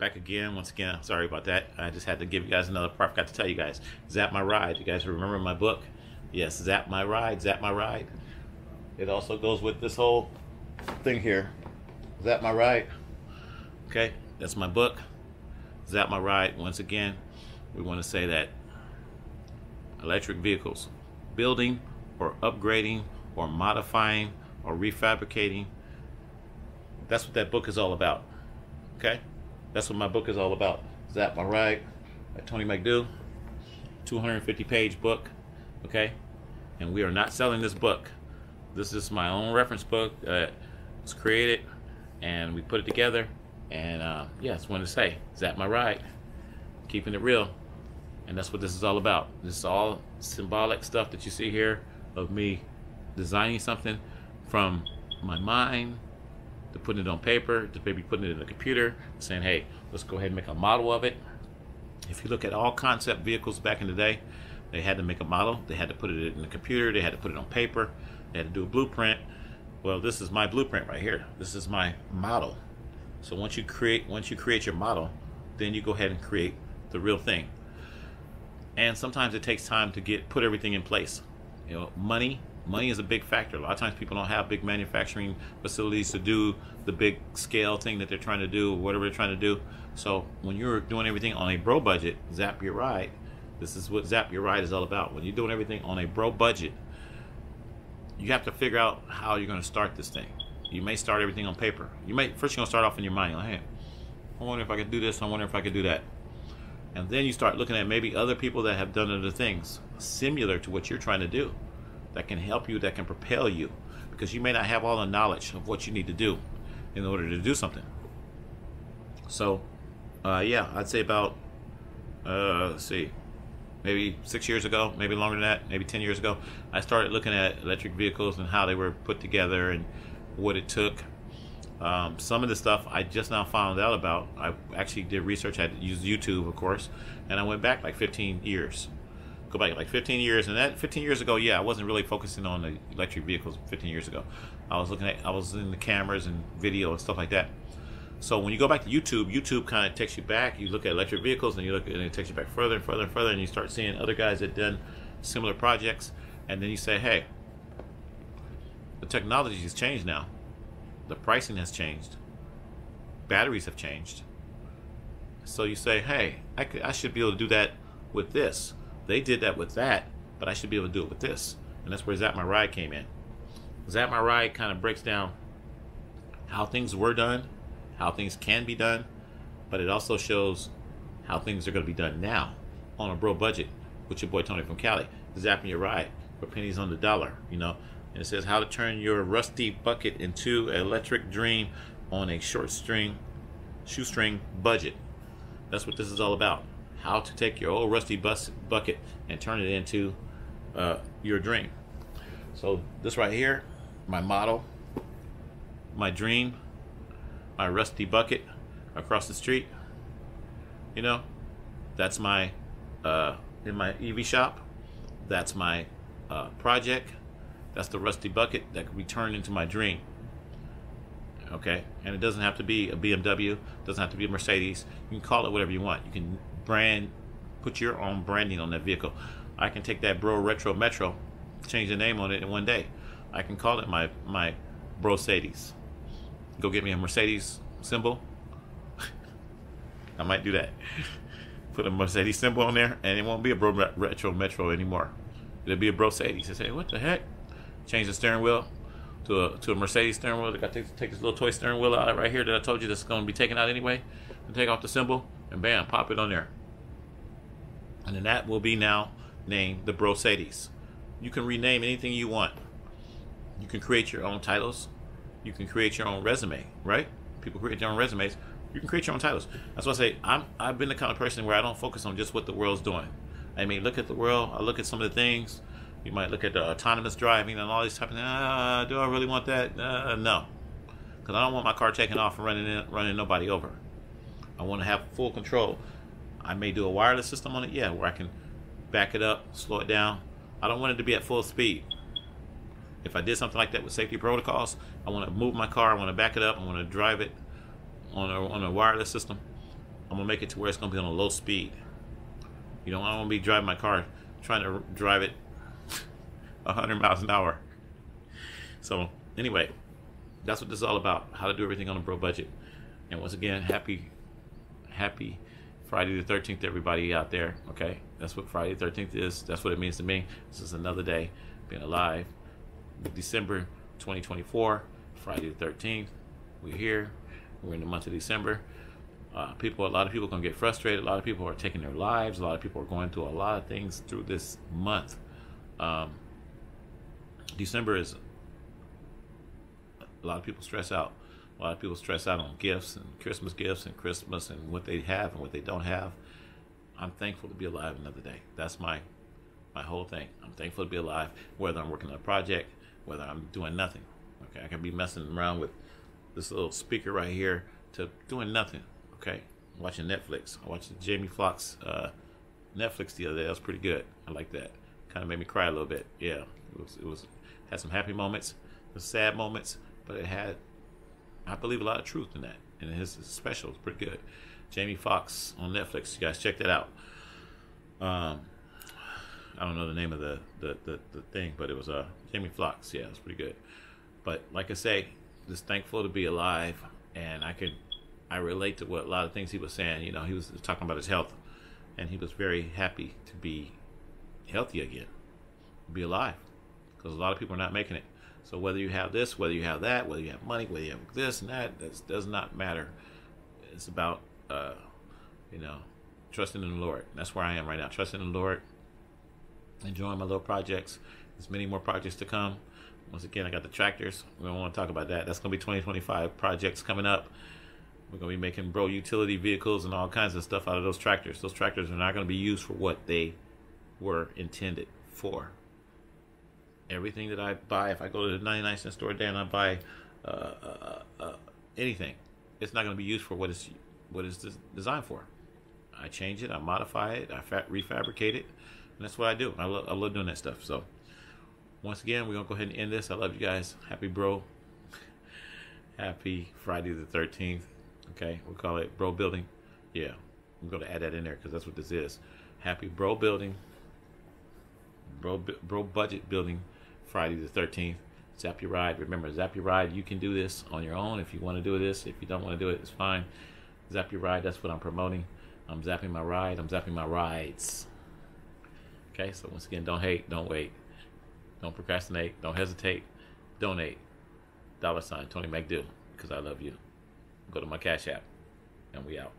Back again, once again. Sorry about that. I just had to give you guys another part. I forgot to tell you guys. Zap My Ride. You guys remember my book? Yes, Zap My Ride. Zap My Ride. It also goes with this whole thing here. Zap My Ride. Okay, that's my book. Zap My Ride. Once again, we want to say that electric vehicles, building or upgrading or modifying or refabricating, that's what that book is all about. Okay, that's what my book is all about. Zap My Ride by Tony McDo, 250-page book. Okay, and we are not selling this book. This is my own reference book. It was created and we put it together, and yeah, that's what to say. Zap My Ride, keeping it real. And that's what this is all about. This is all symbolic stuff that you see here of me designing something from my mind to putting it on paper, to maybe putting it in a computer, saying, hey, let's go ahead and make a model of it. If you look at all concept vehicles back in the day, they had to make a model, they had to put it in the computer, they had to put it on paper, they had to do a blueprint. Well, this is my blueprint right here. This is my model. So once you create your model, then you go ahead and create the real thing. And sometimes it takes time to put everything in place. You know, money is a big factor. A lot of times people don't have big manufacturing facilities to do the big scale thing that they're trying to do, whatever they're trying to do. So when you're doing everything on a bro budget, Zap Your Ride, this is what Zap Your Ride is all about. When you're doing everything on a bro budget, you have to figure out how you're going to start this thing. You may start everything on paper. First you're going to start off in your mind, like, hey, I wonder if I could do this, I wonder if I could do that. And then you start looking at maybe other people that have done other things similar to what you're trying to do, that can help you, that can propel you, because you may not have all the knowledge of what you need to do in order to do something. So yeah, I'd say about let's see, maybe 6 years ago, maybe longer than that, maybe 10 years ago, I started looking at electric vehicles and how they were put together and what it took. Some of the stuff I just now found out about. I actually did research. I used YouTube, of course, and I went back like 15 years. Go back like 15 years, and that 15 years ago, yeah, I wasn't really focusing on the electric vehicles 15 years ago. I was in the cameras and video and stuff like that. So when you go back to YouTube, YouTube kind of takes you back. You look at electric vehicles, and it takes you back further and further and further, and you start seeing other guys that done similar projects, and then you say, hey, the technology has changed now. The pricing has changed. Batteries have changed. So you say, hey, I should be able to do that with this. They did that with that, but I should be able to do it with this. And that's where Zap My Ride came in. Zap My Ride kind of breaks down how things were done, how things can be done, but it also shows how things are going to be done now on a bro budget with your boy Tony from Cali. Zapping Your Ride for pennies on the dollar, you know. And it says how to turn your rusty bucket into an electric dream on a shoestring budget. That's what this is all about. How to take your old rusty bucket and turn it into your dream. So this right here, my model, my dream, my rusty bucket across the street. You know, that's my in my EV shop. That's my project. That's the rusty bucket that can be turned into my dream. Okay, and it doesn't have to be a BMW, doesn't have to be a Mercedes. You can call it whatever you want. You can put your own branding on that vehicle. I can take that Bro Retro Metro, change the name on it in one day. I can call it my Brocades. Go get me a Mercedes symbol. I might do that. Put a Mercedes symbol on there, and it won't be a Bro Retro Metro anymore. It'll be a Brocades. I say, what the heck? Change the steering wheel to a Mercedes steering wheel. They got to take this little toy steering wheel out right here that I told you that's going to be taken out anyway, and take off the symbol, and bam, pop it on there. And then that will be now named the Brocades. You can rename anything you want. You can create your own titles. You can create your own resume, right? People create their own resumes. You can create your own titles. That's why I say I've been the kind of person where I don't focus on just what the world's doing. I mean, look at the world. I look at some of the things. You might look at the autonomous driving and all these type of things. Do I really want that? No. Because I don't want my car taken off and running nobody over. I want to have full control. I may do a wireless system on it, yeah, where I can back it up, slow it down. I don't want it to be at full speed. If I did something like that with safety protocols, I want to move my car, I want to back it up, I want to drive it on a wireless system. I'm gonna make it to where it's gonna be on a low speed. You know, I don't want to be driving my car trying to drive it 100 miles an hour. So anyway, that's what this is all about. How to do everything on a bro budget. And once again, happy Friday the 13th, everybody out there. Okay, that's what Friday the 13th is. That's what it means to me. This is another day being alive. December 2024, Friday the 13th. We're here. We're in the month of December. A lot of people are going to get frustrated. A lot of people are taking their lives. A lot of people are going through a lot of things through this month. December is a lot of people stress out. A lot of people stress out on gifts and Christmas and what they have and what they don't have. I'm thankful to be alive another day. That's my whole thing. I'm thankful to be alive, whether I'm working on a project, whether I'm doing nothing. Okay, I can be messing around with this little speaker right here to doing nothing. Okay, watching Netflix. I watched Jamie Foxx Netflix the other day. That was pretty good. I like that. Kind of made me cry a little bit. Yeah, it was had some happy moments, some sad moments, but it had, I believe, a lot of truth in that. And his special was pretty good. Jamie Foxx on Netflix. You guys check that out. I don't know the name of the thing, but it was Jamie Foxx. Yeah, it was pretty good. But like I say, just thankful to be alive, and I relate to what a lot of things he was saying. You know, he was talking about his health, and he was very happy to be healthy again, be alive, because a lot of people are not making it. So whether you have this, whether you have that, whether you have money, whether you have this and that does not matter. It's about trusting in the Lord. That's where I am right now, trusting in the Lord, enjoying my little projects. There's many more projects to come. Once again, I got the tractors. We don't want to talk about that. That's going to be 2025 projects coming up. We're going to be making bro utility vehicles and all kinds of stuff out of those tractors. Those tractors are not going to be used for what they were intended for. Everything that I buy, if I go to the 99-cent store today and I buy anything, it's not going to be used for what it's designed for. I change it, I modify it, I refabricate it, and that's what I do. I love doing that stuff. So once again, we're going to go ahead and end this. I love you guys. Happy bro. Happy Friday the 13th. Okay, we'll call it bro building. Yeah, I'm going to add that in there because that's what this is. Happy bro building. Bro budget building. Friday the 13th. Zap your ride. Remember, zap your ride. You can do this on your own if you want to do this. If you don't want to do it, it's fine. Zap your ride. That's what I'm promoting. I'm zapping my ride. I'm zapping my rides. Okay, so once again, don't hate, don't wait. Don't procrastinate. Don't hesitate. Donate. $Tony McDill, because I love you. Go to my Cash App, and we out.